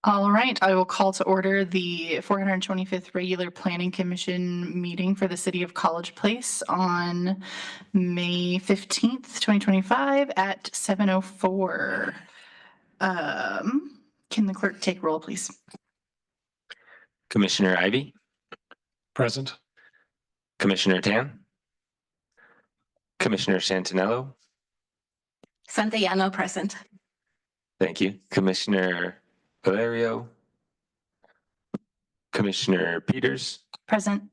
All right, I will call to order the 425th Regular Planning Commission meeting for the City of College Place on May 15th, 2025 at 7:04. Can the clerk take roll, please? Commissioner Ivy, Present. Commissioner Tan, Commissioner Santinello. Santayano present. Thank you. Commissioner Valerio, Commissioner Peters, Present.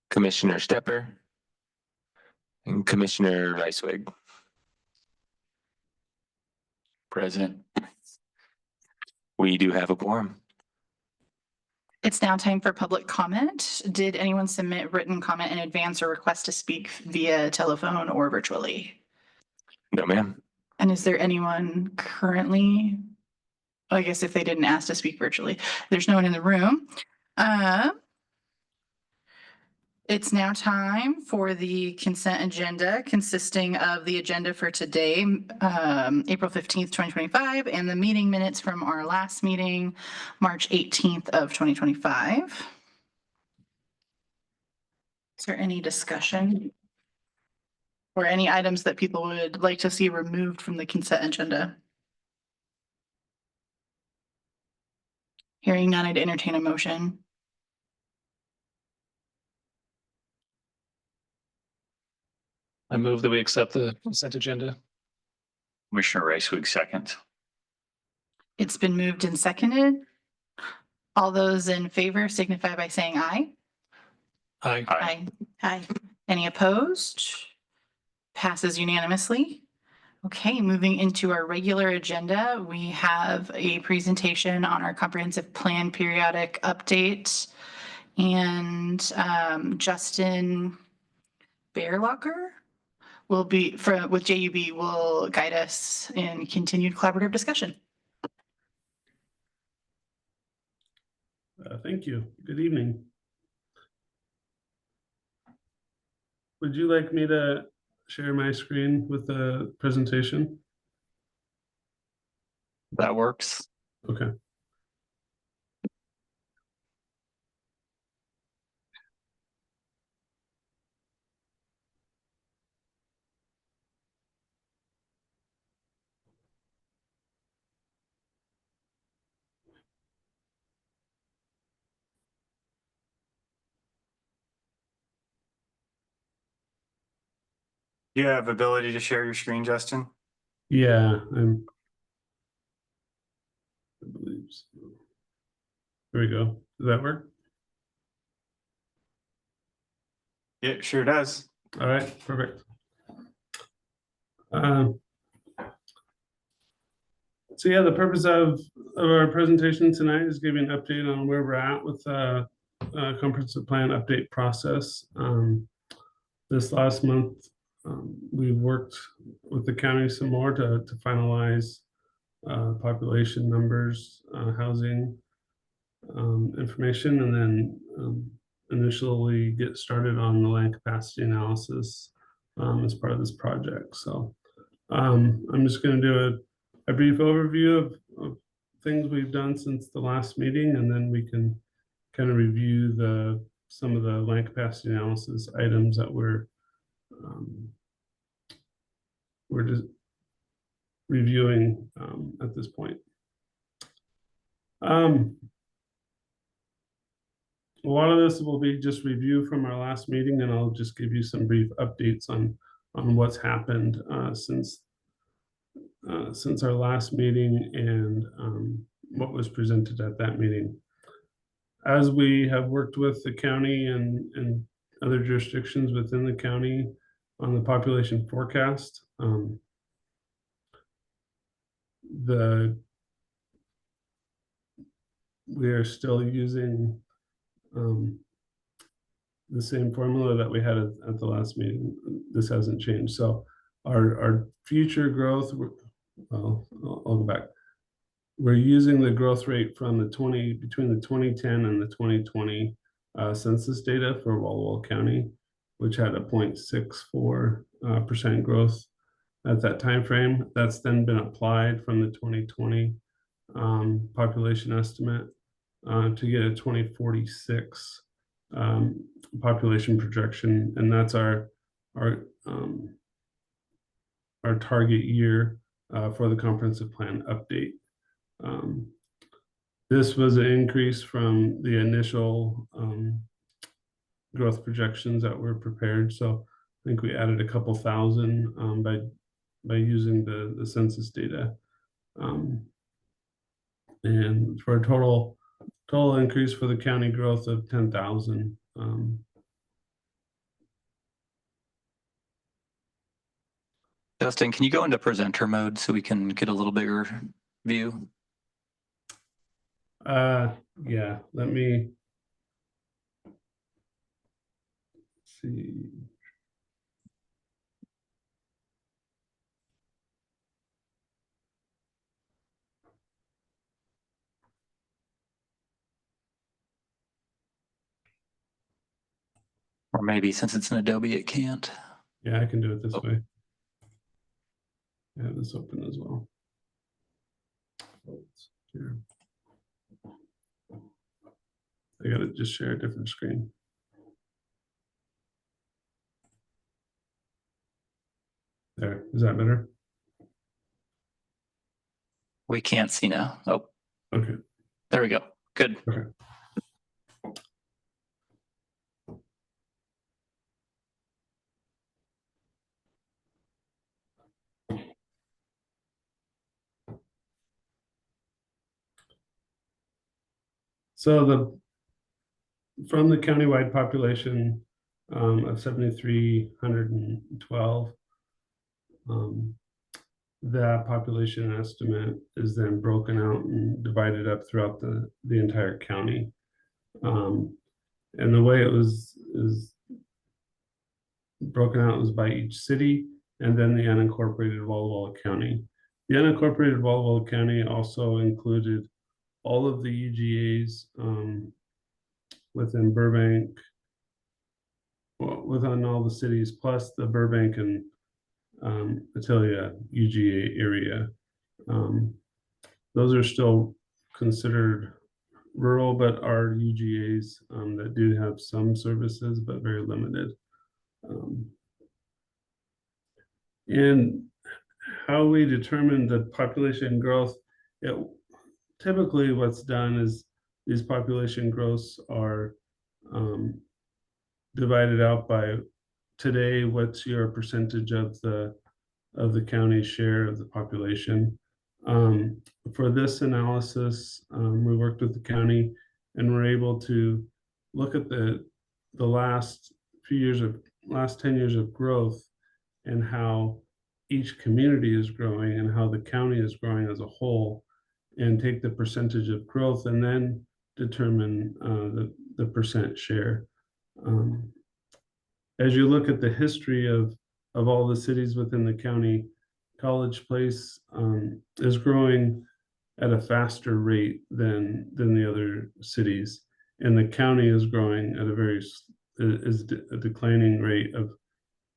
Commissioner Stepper, and Commissioner Reiswig. Present. We do have a quorum. It's now time for public comment. Did anyone submit written comment in advance or request to speak via telephone or virtually? No, ma'am. And is there anyone currently? I guess if they didn't ask to speak virtually, there's no one in the room. It's now time for the consent agenda consisting of the agenda for today, April 15th, 2025, and the meeting minutes from our last meeting, March 18th of 2025. Is there any discussion or any items that people would like to see removed from the consent agenda? Hearing none, I'd entertain a motion. I move that we accept the consent agenda. Commissioner Reiswig, second. It's been moved and seconded. All those in favor signify by saying aye. Aye. Aye. Aye. Any opposed? Passes unanimously. Okay, moving into our regular agenda, we have a presentation on our comprehensive plan periodic update. And Justin Bearlocker will be with JUB will guide us in continued collaborative discussion. Thank you. Good evening. Would you like me to share my screen with the presentation? That works. Okay. You have ability to share your screen, Justin? Yeah, I believe so. There we go. Does that work? Yeah, sure does. All right, perfect. So yeah, the purpose of our presentation tonight is giving an update on where we're at with the comprehensive plan update process. This last month, we worked with the county some more to finalize population numbers, housing information, and then initially get started on the land capacity analysis as part of this project. So I'm just going to do a brief overview of things we've done since the last meeting, and then we can kind of review some of the land capacity analysis items that we're just reviewing at this point. A lot of this will be just review from our last meeting, and I'll just give you some brief updates on what's happened since our last meeting and what was presented at that meeting. As we have worked with the county and other jurisdictions within the county on the population forecast, we are still using the same formula that we had at the last meeting. This hasn't changed. So our future growth, well, I'll go back. We're using the growth rate from between the 2010 and the 2020 census data for Walla Walla County, which had a 0.64% growth at that time frame. That's then been applied from the 2020 population estimate to get a 2046 population projection, and that's our target year for the comprehensive plan update. This was an increase from the initial growth projections that were prepared. So I think we added a couple thousand by using the census data. And for a total increase for the county growth of 10,000. Justin, can you go into presenter mode so we can get a little bigger view? Yeah, let me see. Or maybe since it's an Adobe, it can't. Yeah, I can do it this Oh. way. I have this open as well. Here. I gotta just share a different screen. There, is that better? We can't see now. Oh, Okay. there we go. Good. Okay. So from the countywide population of 7,312, that population estimate is then broken out and divided up throughout the entire county. And the way it is broken out was by each city and then the unincorporated Walla Walla County. The unincorporated Walla Walla County also included all of the UGAs within Burbank, well, within all the cities, plus the Burbank and Atelia UGA area. Those are still considered rural, but are UGAs that do have some services, but very limited. And how we determine the population growth, typically what's done is these population growths are divided out by today, what's your percentage of the county's share of the population. For this analysis, we worked with the county and we're able to look at the last 10 years of growth and how each community is growing and how the county is growing as a whole, and take the percentage of growth and then determine the percent share. As you look at the history of all the cities within the county, College Place is growing at a faster rate than the other cities, and the county is growing at a declining rate of.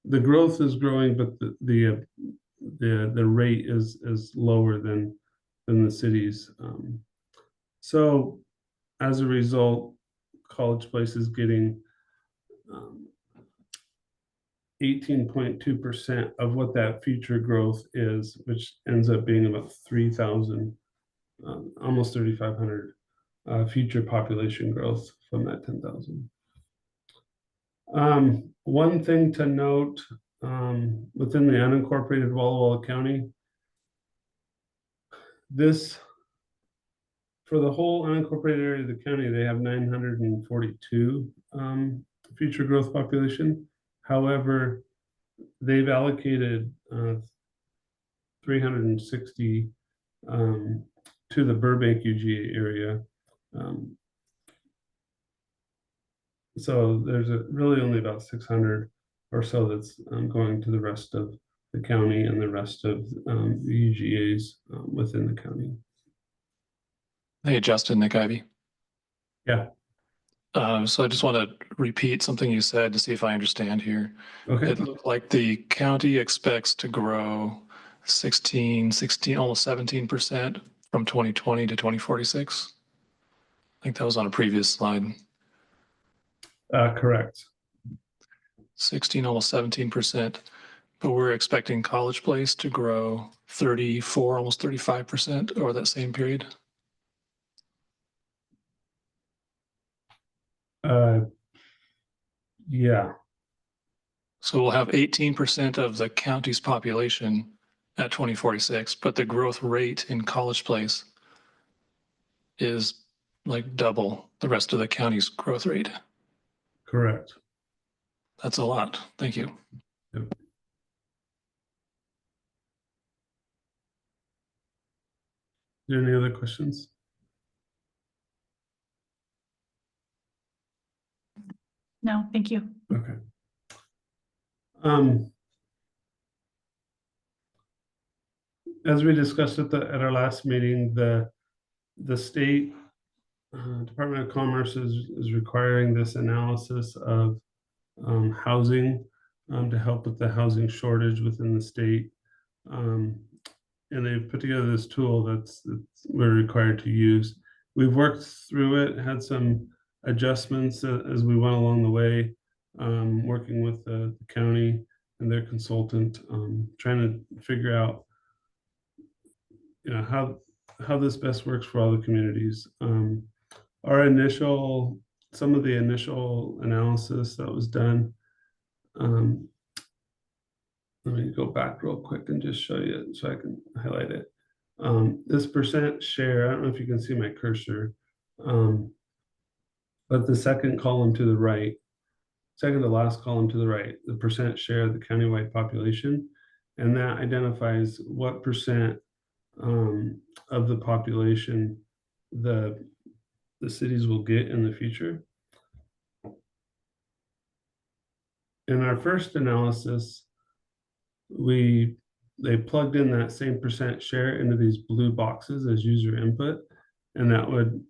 The growth is growing, but the rate is lower than the cities. So as a result, College Place is getting 18.2% of what that future growth is, which ends up being about 3,000, almost 3,500 future population growth from that 10,000. One thing to note within the unincorporated Walla Walla County, for the whole unincorporated area of the county, they have 942 future growth population. However, they've allocated 360 to the Burbank UGA area. So there's really only about 600 or so that's going to the rest of the county and the rest of the UGAs within the county. Hey, Justin, Nick Ivy. Yeah. So I just want to repeat something you said to see if I understand here. Okay. It looked like the county expects to grow 16, almost 17% from 2020 to 2046. I think that was on a previous slide. Correct. 16, almost 17%. But we're expecting College Place to grow 34, almost 35% over that same period. Yeah, So we'll have 18% of the county's population at 2046, but the growth rate in College Place is like double the rest of the county's growth rate. correct. That's a lot. Thank you. Are there any other questions? No, thank you. Okay. As we discussed at our last meeting, the state Department of Commerce is requiring this analysis of housing to help with the housing shortage within the state. And they've put together this tool that's we're required to use. We've worked through it, had some adjustments as we went along the way, working with the county and their consultant, trying to figure out, you know, how this best works for all the communities. Some of the initial analysis that was done. Let me go back real quick and just show you so I can highlight it. This percent share, I don't know if you can see my cursor, but the second column to the right, second to last column to the right, the percent share of the countywide population, and that identifies what percent of the population the cities will get in the future. In our first analysis, they plugged in that same percent share into these blue boxes as user input, and that would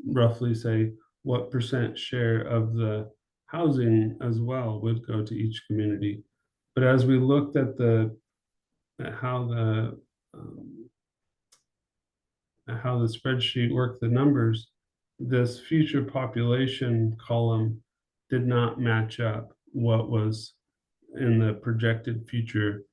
roughly say what percent share of the housing as well would go to each community. But as we looked at how the spreadsheet worked the numbers, this future population column did not match up what was in the projected future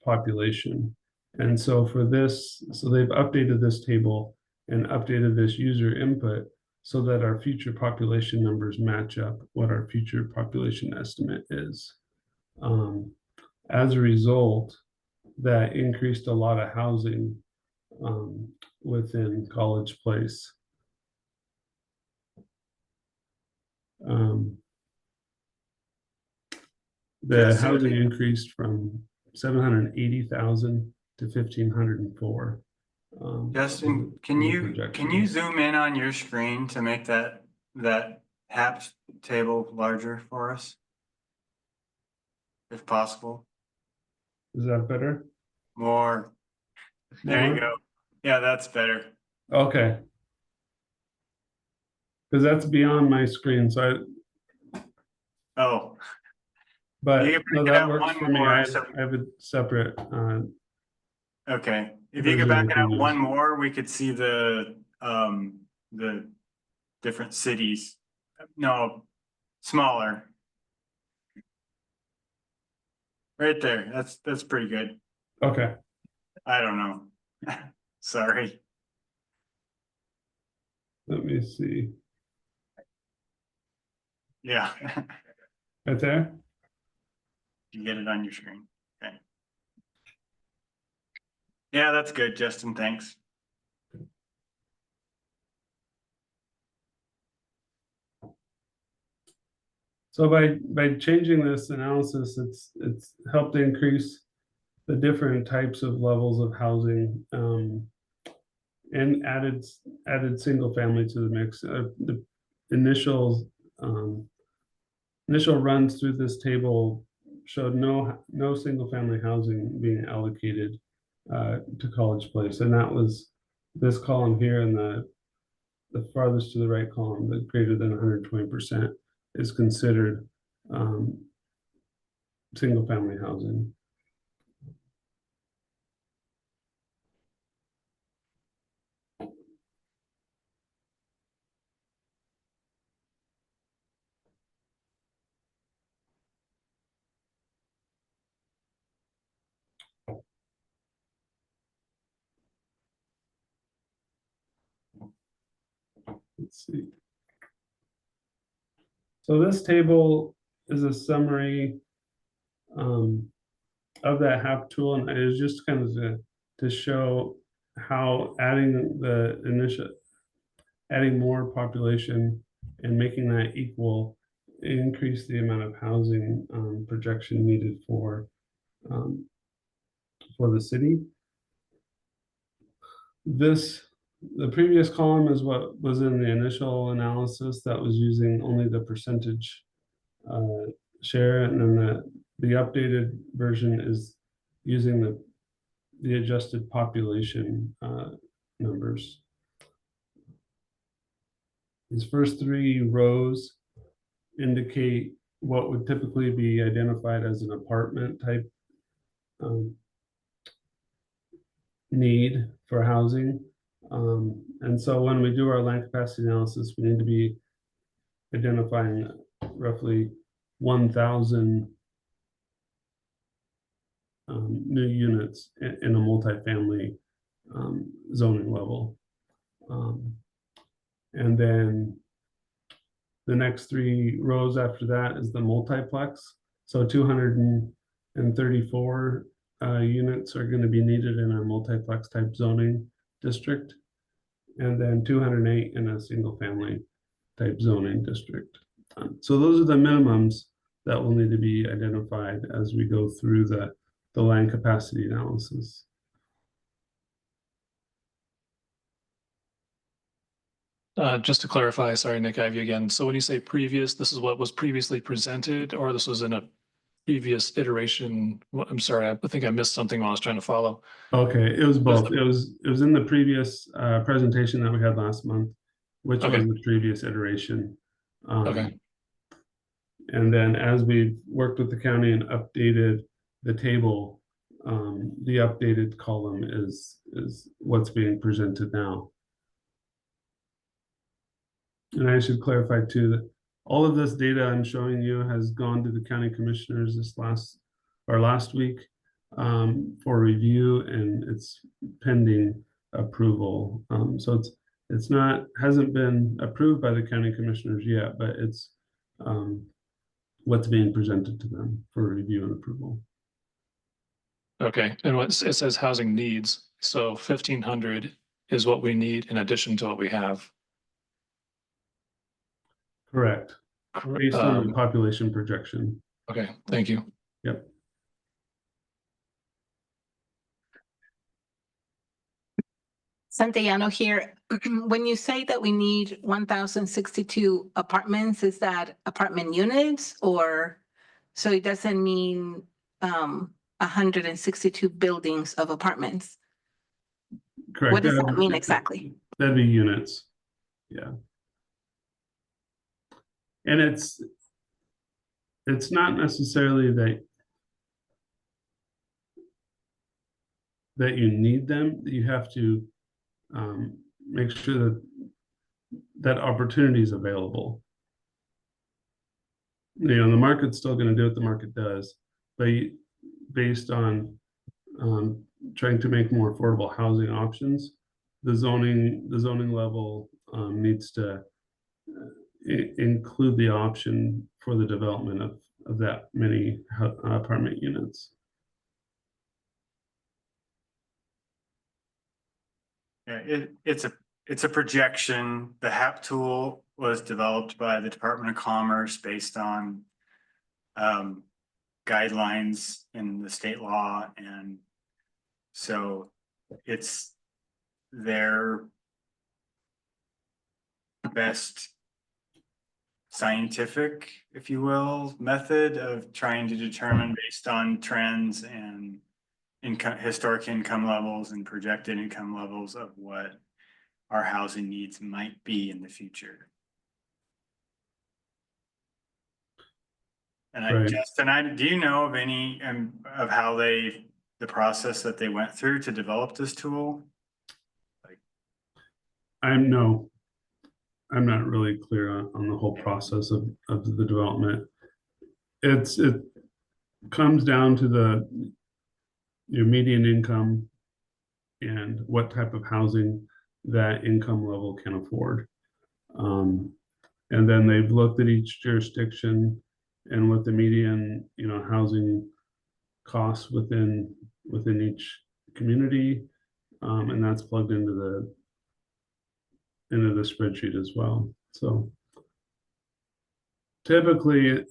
population. And so for this, so they've updated this table and updated this user input so that our future population numbers match up what our future population estimate is. As a result, that increased a lot of housing within College Place. The housing increased from 780,000 to 1,504. Justin, can you zoom in on your screen to make that HAPS table larger for us? If possible. Is that better? More. There you go. Yeah, that's better. Okay. Because that's beyond my screen, so Oh, but You can no, break it that out works one for me. more, I so- have a separate, okay. If you Those could are back the it up figures. one more, we could see the different cities. No, smaller. Right there. That's pretty good. okay. I don't know. Sorry. Let me see. Yeah. Right there? You get it on your screen. Okay. Yeah, that's good, Justin. Thanks. So by changing this analysis, it's helped increase the different types of levels of housing, and added single family to the mix. The initial runs through this table showed no single family housing being allocated to College Place, and that was this column here, and the farthest to the right column, the greater than 120%, is considered single family housing. let's see. So this table is a summary of that HAP tool, and it is just kind of to show how adding more population and making that equal increase the amount of housing projection needed for the city. The previous column is what was in the initial analysis that was using only the percentage share, and then the updated version is using the adjusted population numbers. These first three rows indicate what would typically be identified as an apartment type need for housing. And so when we do our land capacity analysis, we need to be identifying roughly 1,000 new units in a multifamily zoning level. And then the next three rows after that is the multiplex. So 234 units are going to be needed in a multiplex type zoning district, and then 208 in a single family type zoning district. So those are the minimums that will need to be identified as we go through the land capacity analysis. Just to clarify, sorry, Nick, I have you again. So when you say previous, this is what was previously presented, or this was in a previous iteration? I'm sorry, I think I missed something while I was trying to follow. Okay, it was both. It was in the previous presentation that we had last month, which was the previous iteration. Okay. And then as we've worked with the county and updated the table, the updated column is what's being presented now. And I should clarify too that all of this data I'm showing you has gone to the county commissioners last week for review, and it's pending approval. So hasn't been approved by the county commissioners yet, but it's what's being presented to them for review and approval. Okay, and it says housing needs, so 1,500 is what we need in addition to what we have. Correct. Based on the population projection. Okay, thank you. Yep. Santayano here. When you say that we need 1,062 apartments, is that apartment units, or so it doesn't mean 162 buildings of apartments? Correct. What does that mean exactly? That'd be units. Yeah. And it's not necessarily that you need them. You have to make sure that opportunity is available. The market's still going to do what the market does, but based on trying to make more affordable housing options, the zoning level needs to include the option for the development of that many apartment units. Yeah, it's a projection. The HAP tool was developed by the Department of Commerce based on guidelines in the state law, and so it's their best scientific, if you will, method of trying to determine based on trends and historic income levels and projected income levels of what our housing needs might be in the future. And Right. Justin, do you know of any of how the process that they went through to develop this tool? I'm not really clear on the whole process of the development. It comes down to your median income and what type of housing that income level can afford. And then they've looked at each jurisdiction and what the median, housing costs within each community. And that's plugged into the spreadsheet as well. So typically,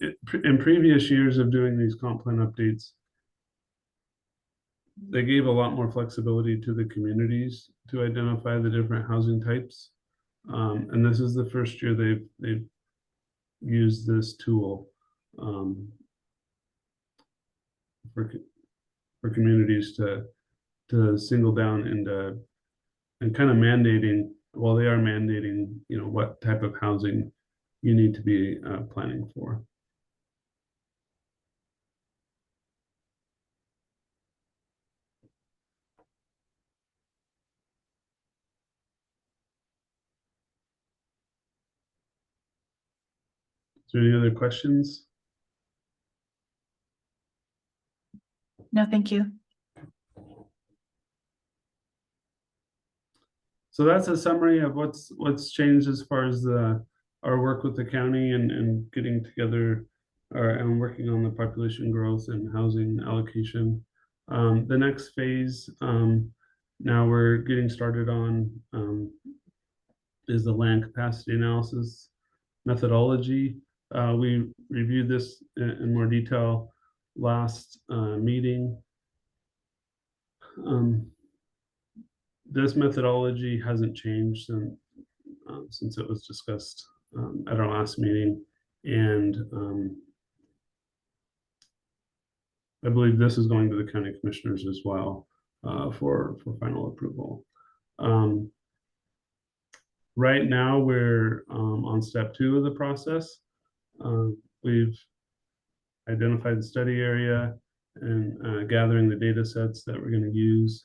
in previous years of doing these comp plan updates, they gave a lot more flexibility to the communities to identify the different housing types. And this is the first year they've used this tool for communities to single down and kind of mandating, well, they are mandating, what type of housing you need to be planning for. Is there any other questions? No, thank you. So that's a summary of what's changed as far as our work with the county and getting together and working on the population growth and housing allocation. The next phase, now we're getting started on, is the land capacity analysis methodology. We reviewed this in more detail last meeting. This methodology hasn't changed since it was discussed at our last meeting, and I believe this is going to the county commissioners as well for final approval. Right now, we're on step 2 of the process. We've identified the study area and gathering the data sets that we're going to use.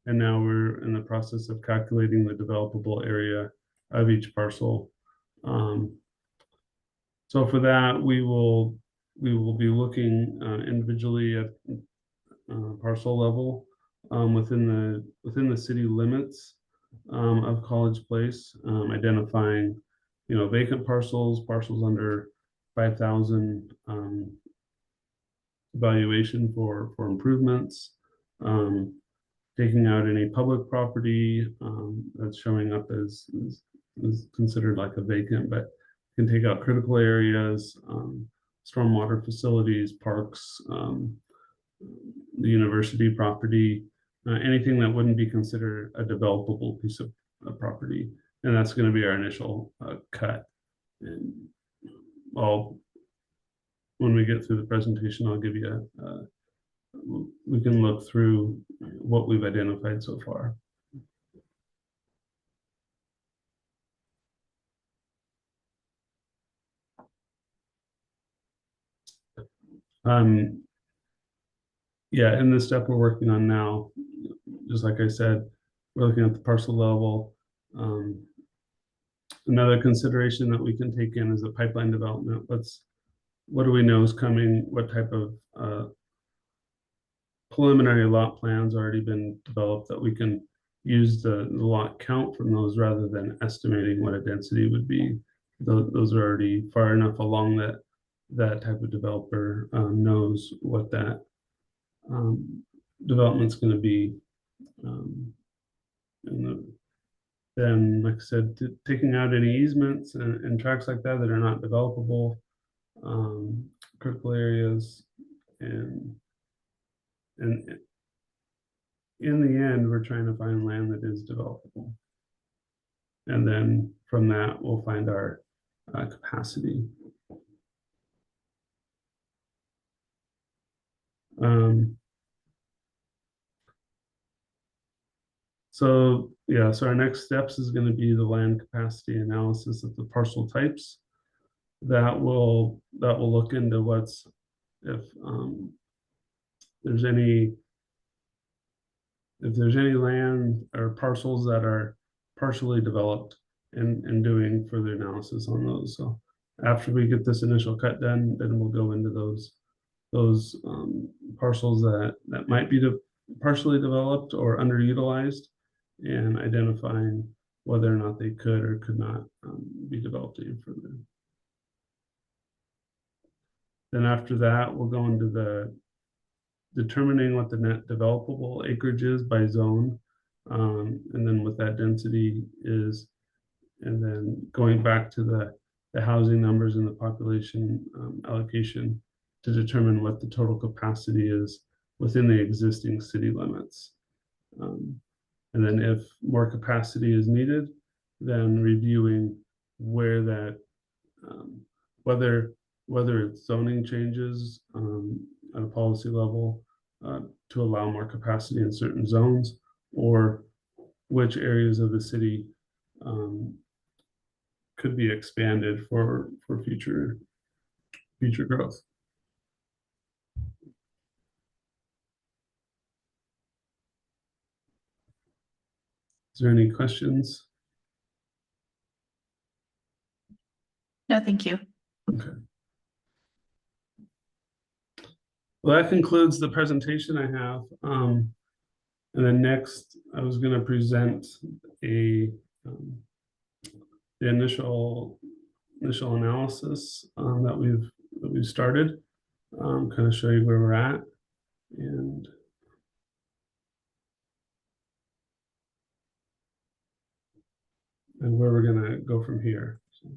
And now we're in the process of calculating the developable area of each parcel. So for that, we will be looking individually at parcel level within the city limits of College Place, identifying, vacant parcels under 5,000 evaluation for improvements. Taking out any public property that's showing up as considered like a vacant, but can take out critical areas, stormwater facilities, parks, the university property, anything that wouldn't be considered a developable piece of property. And that's going to be our initial cut. And when we get through the presentation, I'll give you we can look through what we've identified so far. Yeah, in the step we're working on now, just like I said, we're looking at the parcel level. Another consideration that we can take in is the pipeline development. What do we know is coming? What type of preliminary lot plans already been developed that we can use the lot count from those rather than estimating what a density would be. Those are already far enough along that type of developer knows what that development's going to be. Then, like I said, taking out any easements and tracks like that are not developable, critical areas, and in the end, we're trying to find land that is developable. And then from that, we'll find our capacity. So our next steps is going to be the land capacity analysis of the parcel types. That will look into if there's any land or parcels that are partially developed and doing further analysis on those. So after we get this initial cut done, then we'll go into those parcels that might be partially developed or underutilized, and identifying whether or not they could or could not be developed any further. Then after that, we'll go into the determining what the net developable acreage is by zone. And then what that density is, and then going back to the housing numbers and the population allocation to determine what the total capacity is within the existing city limits. And then if more capacity is needed, then reviewing where that, whether it's zoning changes at a policy level to allow more capacity in certain zones, or which areas of the city could be expanded for future growth. Is there any questions? No, thank you. Well, that concludes the presentation I have. And then next, I was going to present the initial analysis that we've started. Kind of show you where we're at and where we're going to go from here. So,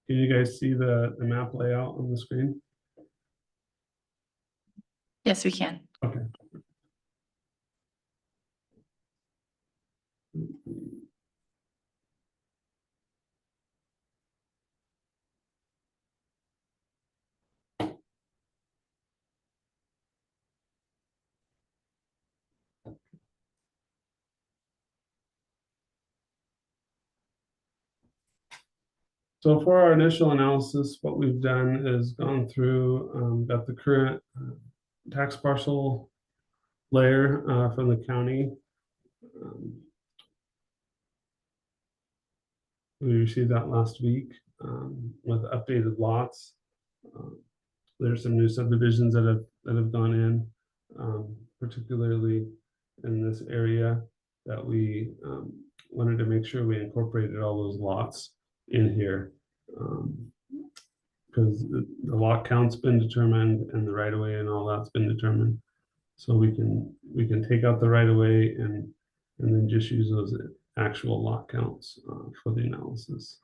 can you guys see the map layout on the screen? Yes, we can. Okay. So for our initial analysis, what we've done is gone through, got the current tax parcel layer from the county. We received that last week with updated lots. There's some new subdivisions that have gone in, particularly in this area that we wanted to make sure we incorporated all those lots in here, because the lot count's been determined and the right of way and all that's been determined. So we can take out the right of way and then just use those actual lot counts for the analysis.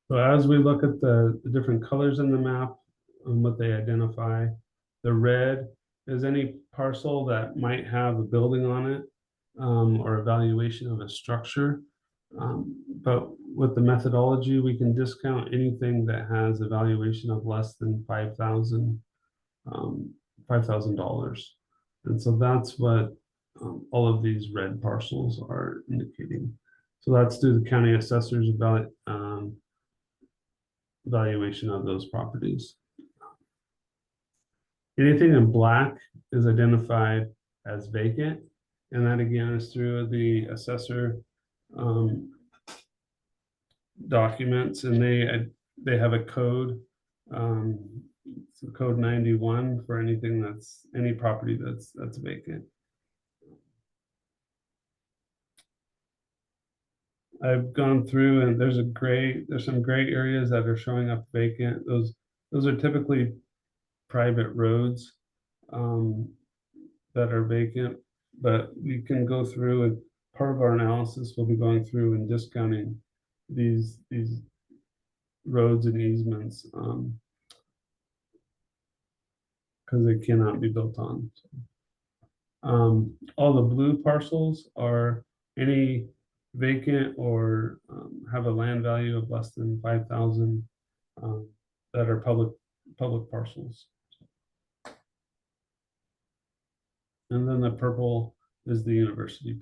So as we look at the different colors in the map and what they identify, the red is any parcel that might have a building on it or a valuation of a structure. But with the methodology, we can discount anything that has a valuation of less than $5,000. And so that's what all of these red parcels are indicating. So that's through the county assessor's valuation of those properties. Anything in black is identified as vacant, and that again is through the assessor documents, and they have a code, code 91 for anything that's any property that's vacant. I've gone through and there's some gray areas that are showing up vacant. Those are typically private roads that are vacant, but we can go through, and part of our analysis will be going through and discounting these roads and easements because they cannot be built on. All the blue parcels are any vacant or have a land value of less than 5,000 that are public parcels. And then the purple is the university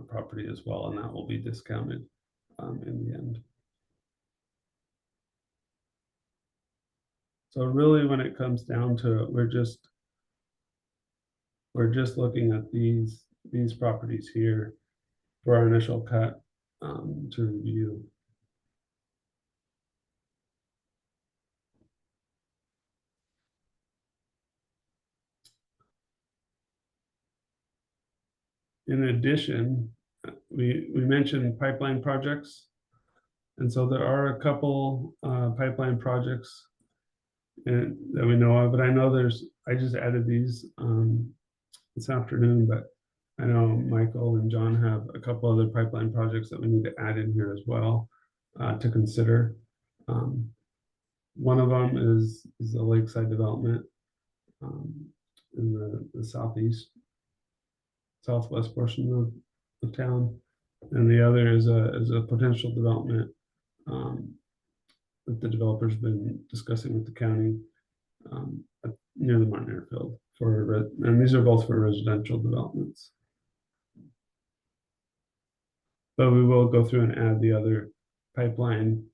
property as well, and that will be discounted in the end. So really, when it comes down to it, we're just looking at these properties here for our initial cut to review. in addition, we mentioned pipeline projects. And so there are a couple pipeline projects that we know of, but I know I just added these this afternoon, but I know Michael and John have a couple other pipeline projects that we need to add in here as well to consider. One of them is the lakeside development in the southwest portion of town, and the other is a potential development that the developer's been discussing with the county near the Martin Airfield and these are both for residential developments. But we will go through and add the other pipeline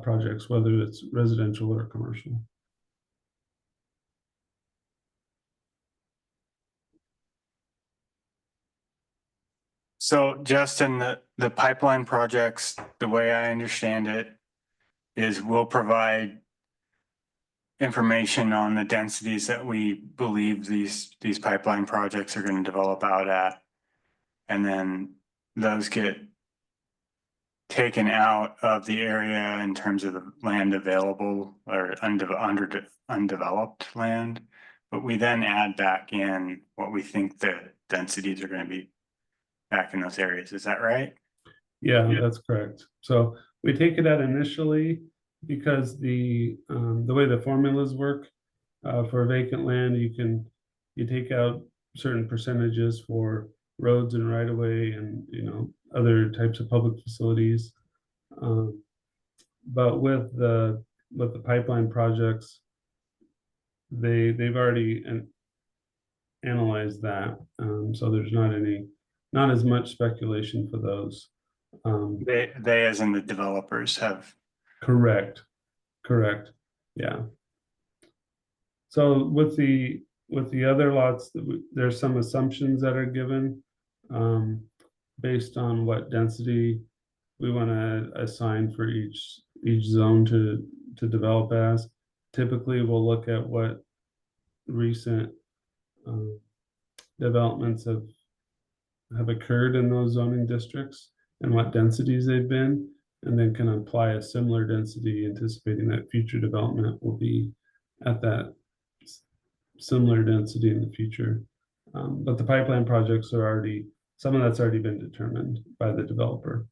projects, whether it's residential or commercial. So Justin, the pipeline projects, the way I understand it, is we'll provide information on the densities that we believe these pipeline projects are going to develop out at. And then those get taken out of the area in terms of the land available or undeveloped land. But we then add back in what we think the densities are going to be back in those areas. Is that right? Yeah, that's correct. So we take it out initially because the way the formulas work for vacant land, you take out certain percentages for roads and right of way and other types of public facilities. But with the pipeline projects, they've already analyzed that. So there's not as much speculation for those. They as in the developers have. Correct. Yeah. So with the other lots, there's some assumptions that are given based on what density we want to assign for each zone to develop as. Typically, we'll look at what recent developments have occurred in those zoning districts and what densities they've been, and then can apply a similar density, anticipating that future development will be at that similar density in the future. But the pipeline projects some of that's already been determined by the developer.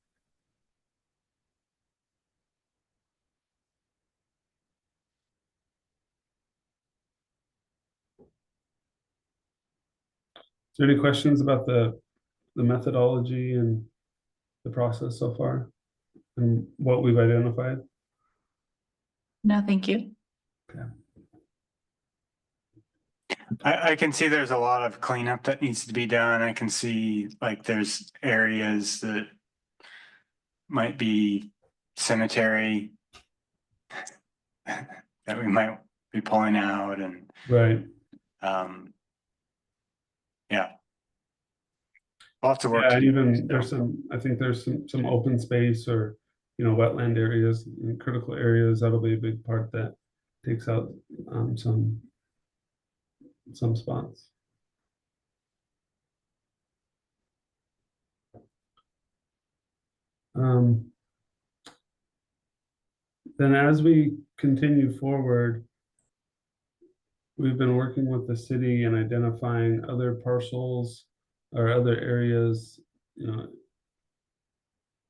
Is there any questions about the methodology and the process so far and what we've identified? No, thank you. I can see there's a lot of cleanup that needs to be done. I can see like there's areas that might be cemetery that we might be pulling out and Right. yeah. Lots of work. Yeah, to do. even I think there's some open space or wetland areas and critical areas. That'll be a big part that takes out some spots. Then as we continue forward, we've been working with the city and identifying other parcels or other areas,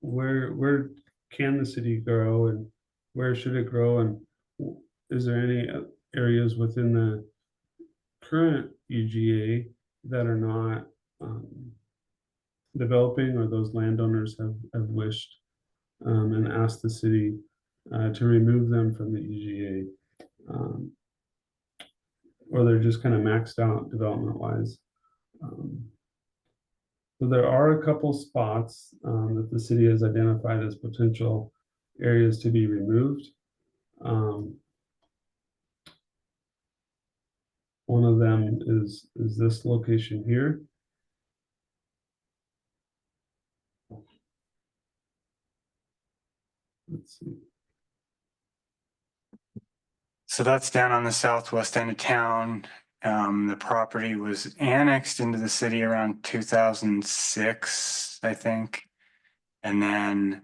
where can the city grow and where should it grow, and is there any areas within the current UGA that are not developing, or those landowners have wished and asked the city to remove them from the UGA, or they're just kind of maxed out development wise. So there are a couple spots that the city has identified as potential areas to be removed. One of them is this location here. Let's see. So that's down on the southwest end of town. The property was annexed into the city around 2006, I think. And then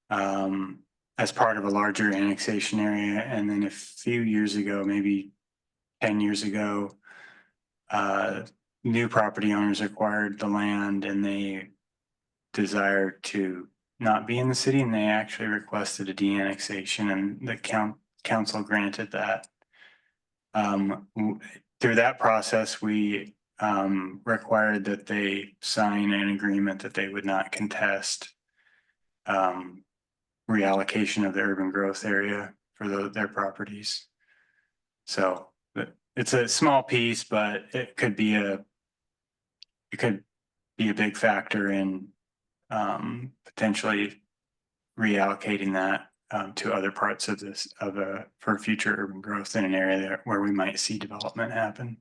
as part of a larger annexation area. And then a few years ago, maybe 10 years ago, new property owners acquired the land and they desired to not be in the city, and they actually requested a de-annexation, and the council granted that. Through that process, we required that they sign an agreement that they would not contest reallocation of the urban growth area for their properties. So it's a small piece, but it could be a big factor in potentially reallocating that to other parts of this for future urban growth in an area there where we might see development happen.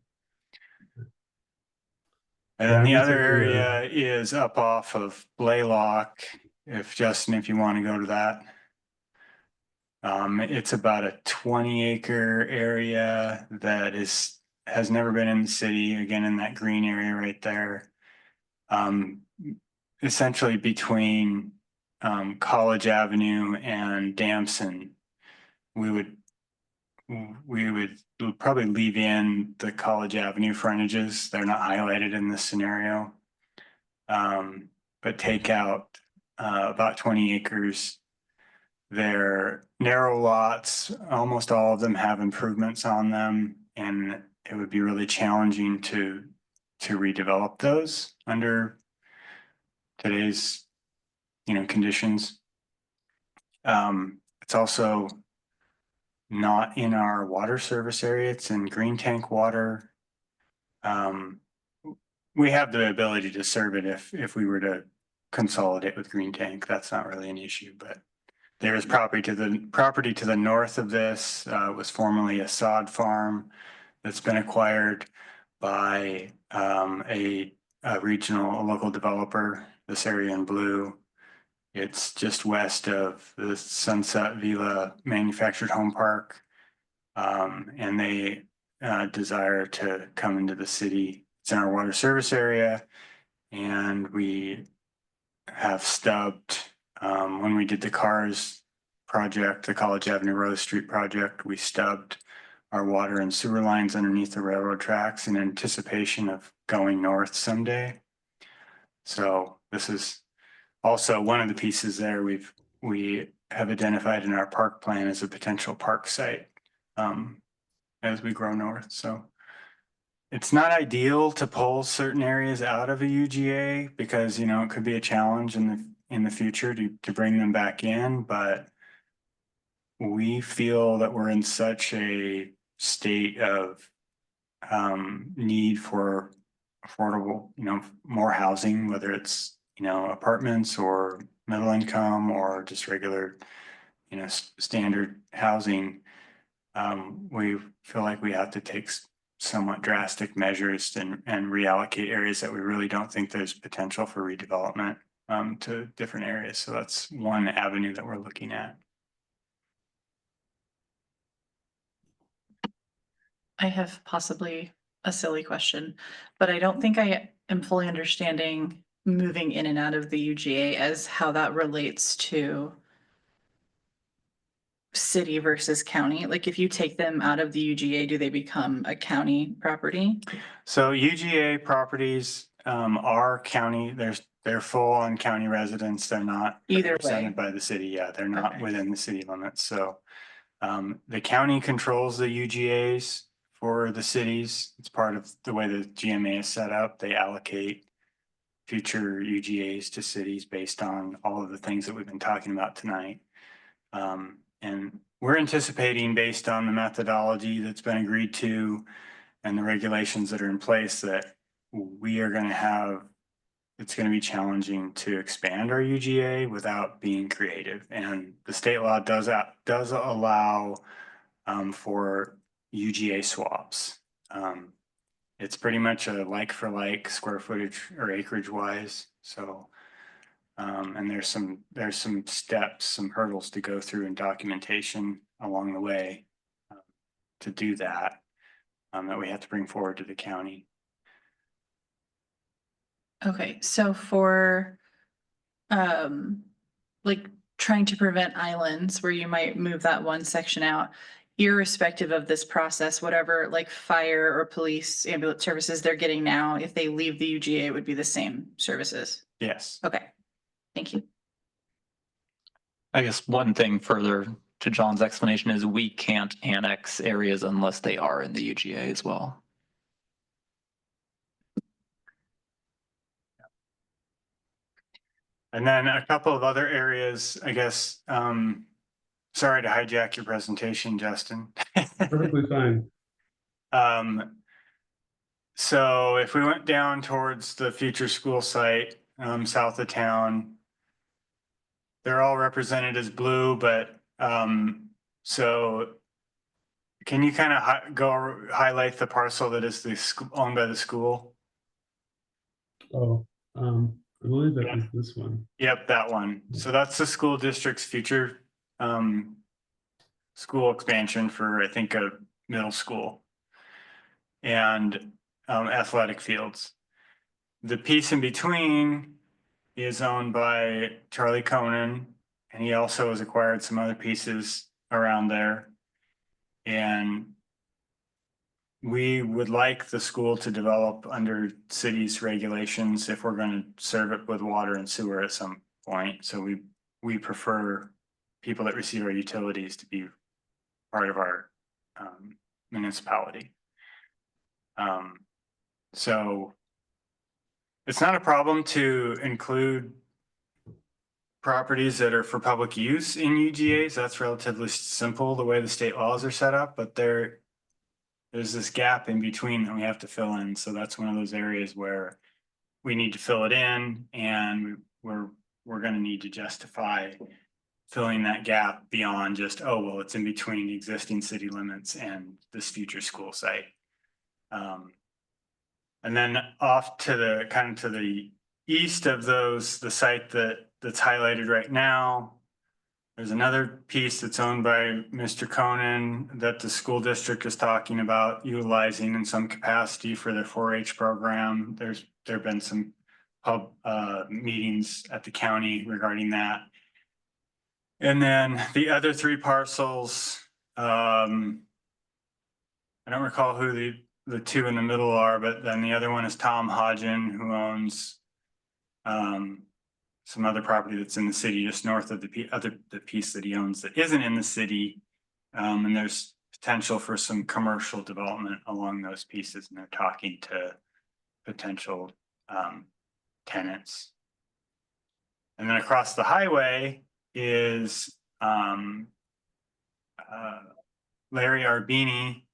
And then the Yeah, other that's a good- area is up off of Blaylock. If you want to go to that. It's about a 20-acre area that has never been in the city, again, in that green area right there. Essentially between College Avenue and Damson. We'll probably leave in the College Avenue frontages. They're not highlighted in this scenario. But take out about 20 acres. They're narrow lots. Almost all of them have improvements on them, and it would be really challenging to redevelop those under today's conditions. It's also not in our water service area. It's in Green Tank water. We have the ability to serve it if we were to consolidate with Green Tank. That's not really an issue, but there is property to the north of this was formerly a sod farm that's been acquired by a local developer, this area in blue. It's just west of the Sunset Villa Manufactured Home Park. And they desire to come into the city. It's in our water service area. And we have stubbed, when we did the CARS project, the College Avenue Rose Street project, we stubbed our water and sewer lines underneath the railroad tracks in anticipation of going north someday. So this is also one of the pieces there we have identified in our park plan as a potential park site as we grow north. So it's not ideal to pull certain areas out of a UGA because it could be a challenge in the future to bring them back in, but we feel that we're in such a state of need for affordable, more housing, whether it's apartments or middle income or just regular, standard housing. We feel like we have to take somewhat drastic measures and reallocate areas that we really don't think there's potential for redevelopment to different areas. So that's one avenue that we're looking at. I have possibly a silly question, but I don't think I am fully understanding moving in and out of the UGA as how that relates to city versus county. Like if you take them out of the UGA, do they become a county property? So UGA properties are county. They're full on county residents. They're not Either way. represented by the city. Yeah, they're not Okay. within the city limits. So the county controls the UGAs for the cities. It's part of the way the GMA is set up. They allocate future UGAs to cities based on all of the things that we've been talking about tonight. And we're anticipating, based on the methodology that's been agreed to and the regulations that are in place, that we are going to have, it's going to be challenging to expand our UGA without being creative. And the state law does allow for UGA swaps. It's pretty much a like for like square footage or acreage wise. So, and there's some steps, some hurdles to go through and documentation along the way to do that. that we have to bring forward to the county. Okay, so for like trying to prevent islands where you might move that one section out, irrespective of this process, whatever like fire or police ambulance services they're getting now, if they leave the UGA, it would be the same services. Yes. Okay, thank you. I guess one thing further to John's explanation is we can't annex areas unless they are in the UGA as well. And then a couple of other areas, I guess, sorry to hijack your presentation, Justin. Perfectly fine. So if we went down towards the future school site, south of town, they're all represented as blue, but, so can you kind of go highlight the parcel that is owned by the school? Oh, I believe that was this one. Yep, that one. So that's the school district's future, school expansion for, I think, a middle school and athletic fields. The piece in between is owned by Charlie Conan, and he also has acquired some other pieces around there. And we would like the school to develop under city's regulations if we're going to serve it with water and sewer at some point. So we prefer people that receive our utilities to be part of our municipality. So it's not a problem to include properties that are for public use in UGAs. That's relatively simple, the way the state laws are set up, but there's this gap in between that we have to fill in. So that's one of those areas where we need to fill it in, and we're going to need to justify filling that gap beyond just, oh, well, it's in between the existing city limits and this future school site. And then off to the kind of to the east of those, the site that's highlighted right now, there's another piece that's owned by Mr. Conan that the school district is talking about utilizing in some capacity for their 4-H program. There have been some meetings at the county regarding that. And then the other 3 parcels, I don't recall who the 2 in the middle are, but then the other one is Tom Hodgen, who owns some other property that's in the city just north of the piece that he owns that isn't in the city. And there's potential for some commercial development along those pieces, and they're talking to potential tenants. And then across the highway is Larry Arbini.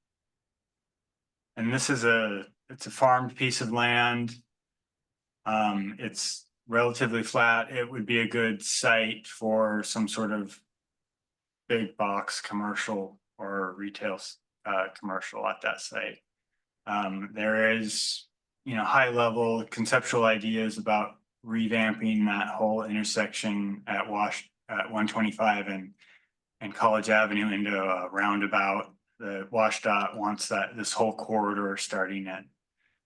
And this is it's a farmed piece of land. It's relatively flat. It would be a good site for some sort of big box commercial or retail commercial at that site. There is, high level conceptual ideas about revamping that whole intersection at 125 and College Avenue into a roundabout. The WashDOT wants this whole corridor starting at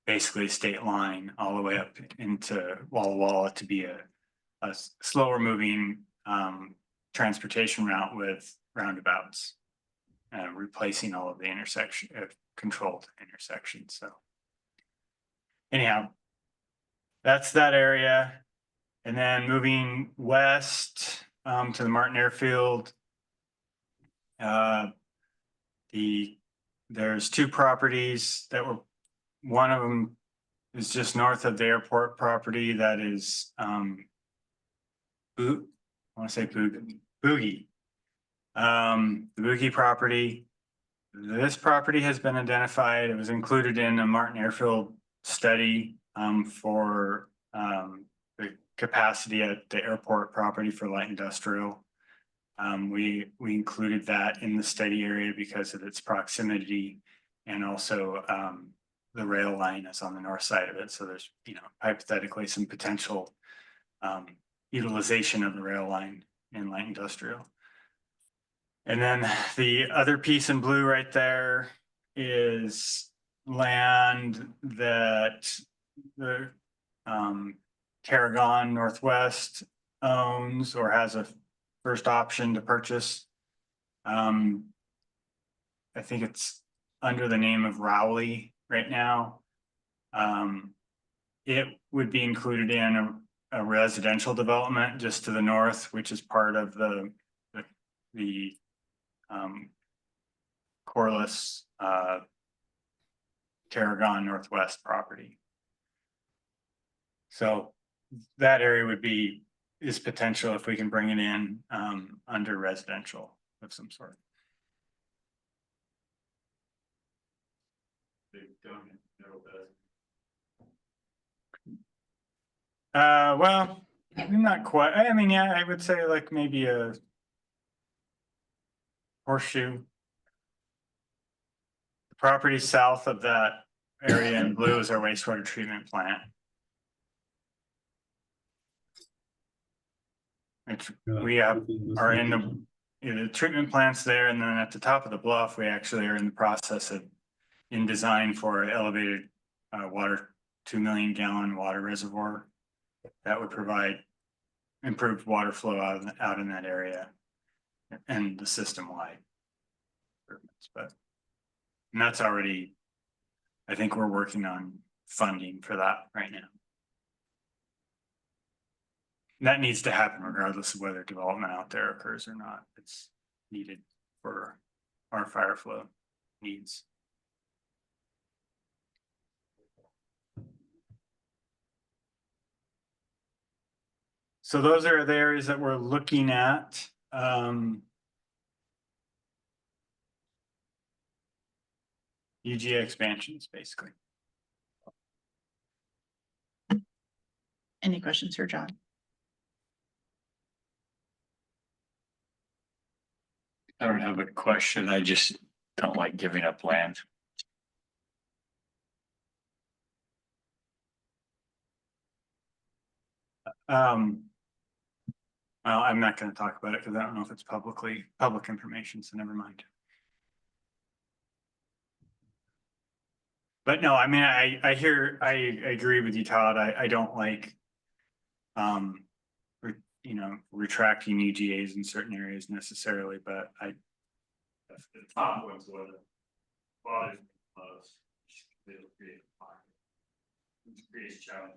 basically state line all the way up into Walla Walla to be a slower moving transportation route with roundabouts, replacing all of the controlled intersections. So anyhow, that's that area. And then moving west to the Martin Airfield, there's 2 properties that were, one of them is just north of the airport property that is Boogie. The Boogie property. This property has been identified. It was included in a Martin Airfield study for the capacity at the airport property for light industrial. We included that in the study area because of its proximity, and also the rail line is on the north side of it. So there's, hypothetically some potential utilization of the rail line in light industrial. And then the other piece in blue right there is land that the Tarragon Northwest owns or has a first option to purchase. I think it's under the name of Rowley right now. It would be included in a residential development just to the north, which is part of the Corliss Tarragon Northwest property. So that area is potential if we can bring it in under residential of some sort. Well, not quite. I mean, yeah, I would say like maybe a horseshoe. The property south of that area in blue is our wastewater treatment plant. We are in the treatment plants there, and then at the top of the bluff, we actually are in the process of in design for an elevated water 2 million gallon water reservoir that would provide improved water flow out in that area and the system wide improvements. But and that's already, I think we're working on funding for that right now. That needs to happen regardless of whether development out there occurs or not. It's needed for our fire flow needs. So those are the areas that we're looking at. UGA expansions, basically. Any questions for John? I don't have a question. I just don't like giving up land. Well, I'm not going to talk about it because I don't know if it's public information, so never mind. But no, I mean, I agree with you, Todd. I don't like, retracting UGAs in certain areas necessarily, but the top ones were the bothers me most. It'll create a fire. It creates challenge.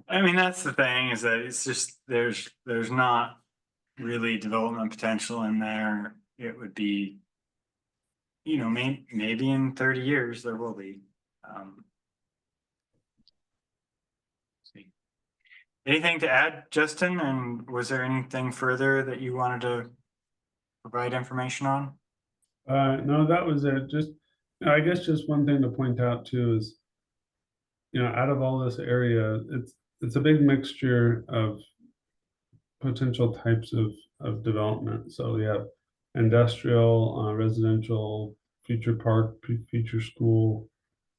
I mean, that's the thing, is that it's just there's not really development potential in there. It would be, maybe in 30 years there will be. See. Anything to add, Justin? And was there anything further that you wanted to provide information on? No, that was it. I guess just one thing to point out too is, out of all this area, it's a big mixture of potential types of development. So we have industrial, residential, future park, future school,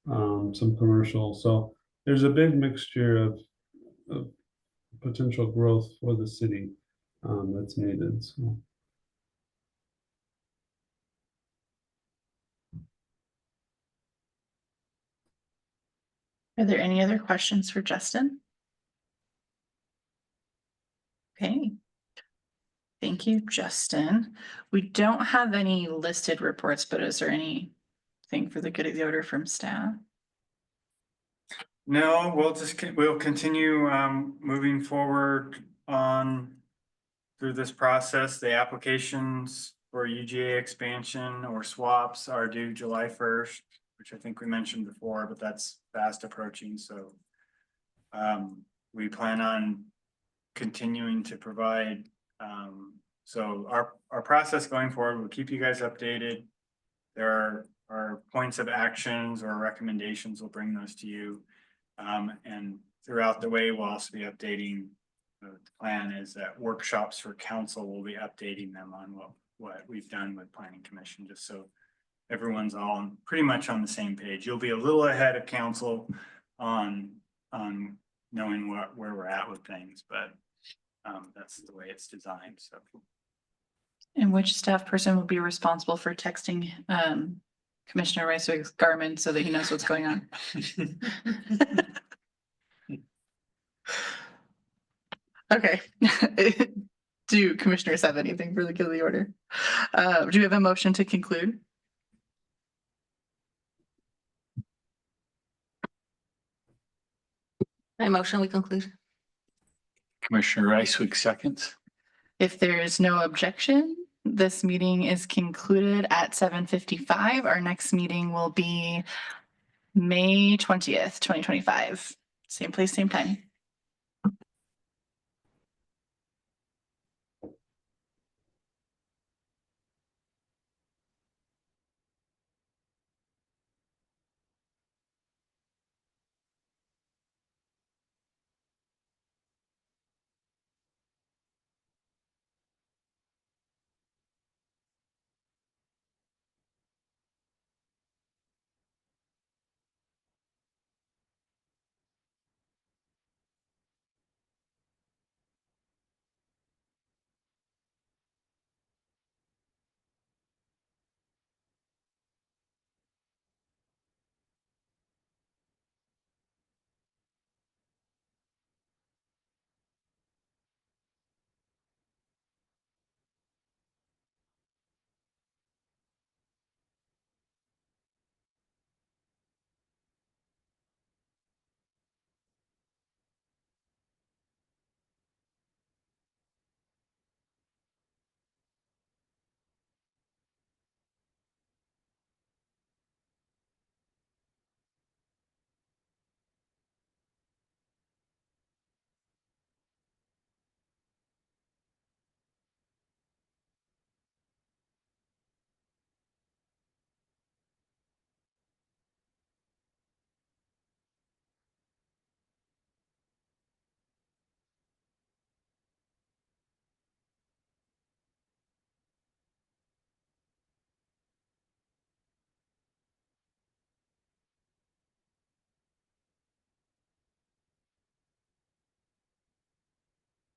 some commercial. So there's a big mixture of potential growth for the city that's needed. So. Are there any other questions for Justin? Okay. Thank you, Justin. We don't have any listed reports, but is there anything for the good of the order from staff? No, we'll continue moving forward through this process. The applications for UGA expansion or swaps are due July 1st, which I think we mentioned before, but that's fast approaching. So we plan on continuing to provide. So our process going forward, we'll keep you guys updated. There are points of actions or recommendations. We'll bring those to you. And throughout the way, we'll also be updating. The plan is that workshops for council will be updating them on what we've done with Planning Commission, just so everyone's all pretty much on the same page. You'll be a little ahead of council on knowing where we're at with things, but That's the way it's designed, so. And which staff person will be responsible for texting Commissioner Reiswig's Garmin so that he knows what's going on? Okay. Do commissioners have anything for the good of the order? Do we have a motion to conclude? My motion, we conclude. Commissioner Reiswig seconds. If there is no objection, this meeting is concluded at 7:55. Our next meeting will be May 20th, 2025. Same place, same time.